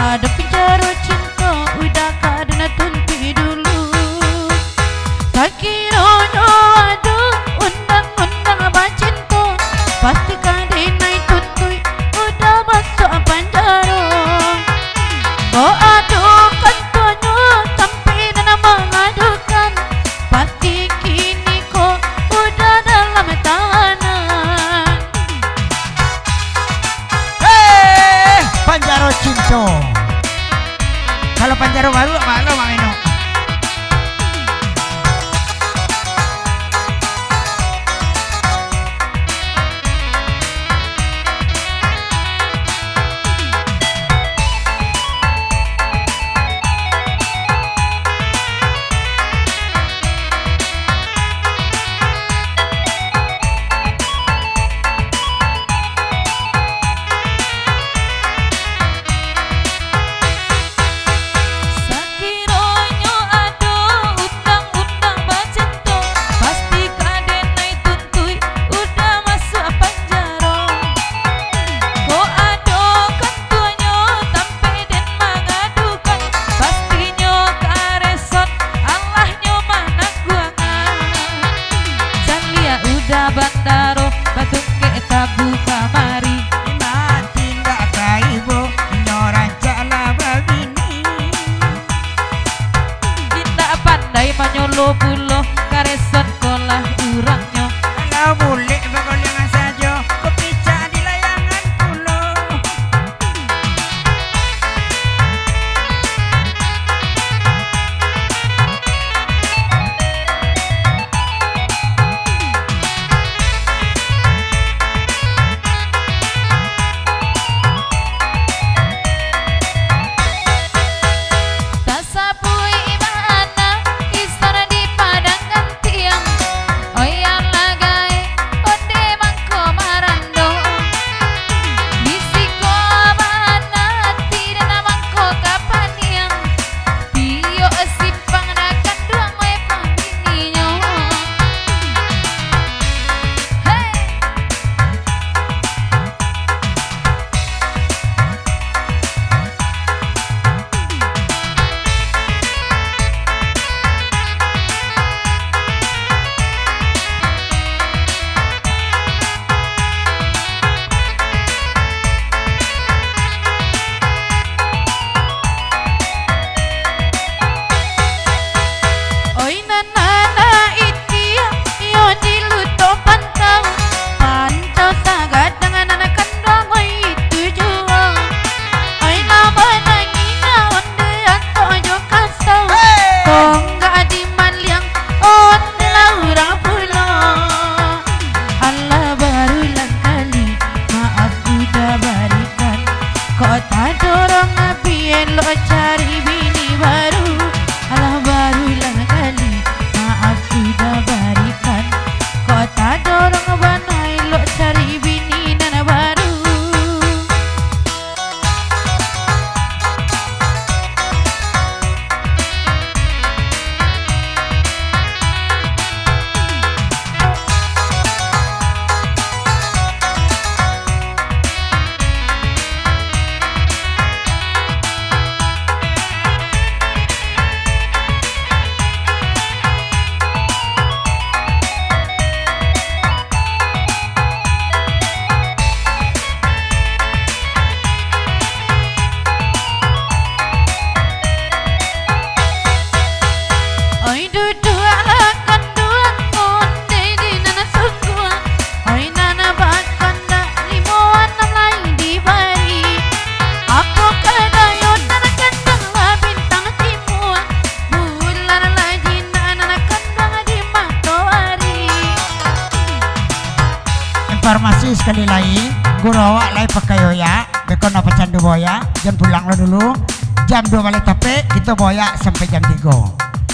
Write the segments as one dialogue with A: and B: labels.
A: Ada penjara cinta udah kadang tunti dulu. Tak kiranya ada undang-undang cinta, pasti kadang tuntui udah masuk penjara. Oh adukan tuanya sampai dan mengadukan, pasti kini kok udah dalam tahanan.
B: Panjaro cinta. Kalau Panjaro baru malu Mak Eno.
A: Bandaro batuk ke tabu kamari
B: Mati nggak kaibo nyoran jala begini.
A: tidak pandai menyolo pulo kareson kolah urangnya.
B: Kalau boleh bergoyangan saja kepicak di layangan pulau. Informasi sekali lagi, guru awak lai pakai ya, bekon apa candu boya, jam pulang lo dulu, jam 2 balik tape, kita boya sampai jam 3.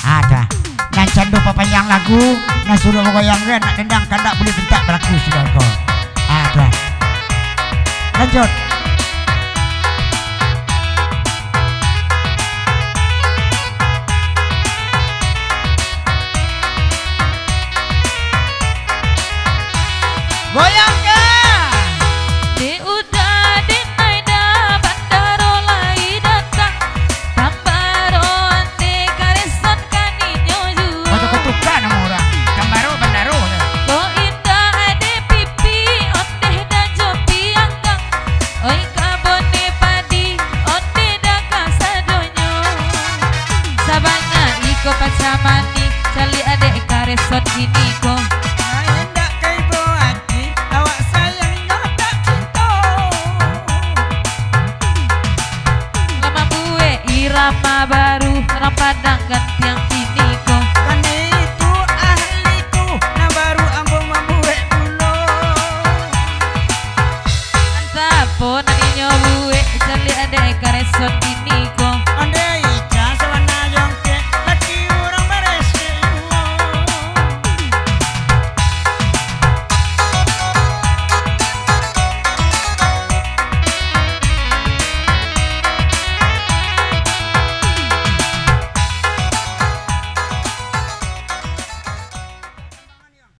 B: Ada, nan candu papanjang lagu, nan suruh goyang ren, nak dendang kandak boleh bentak berlaku sudah kau. Ada, lanjut.
A: Goyangnya di udah di naida bandaro lai kon kini ko.
C: Hendak kai bo hati awak sayang tak cinta.
A: Lama bue irama baru orang Padang gantiang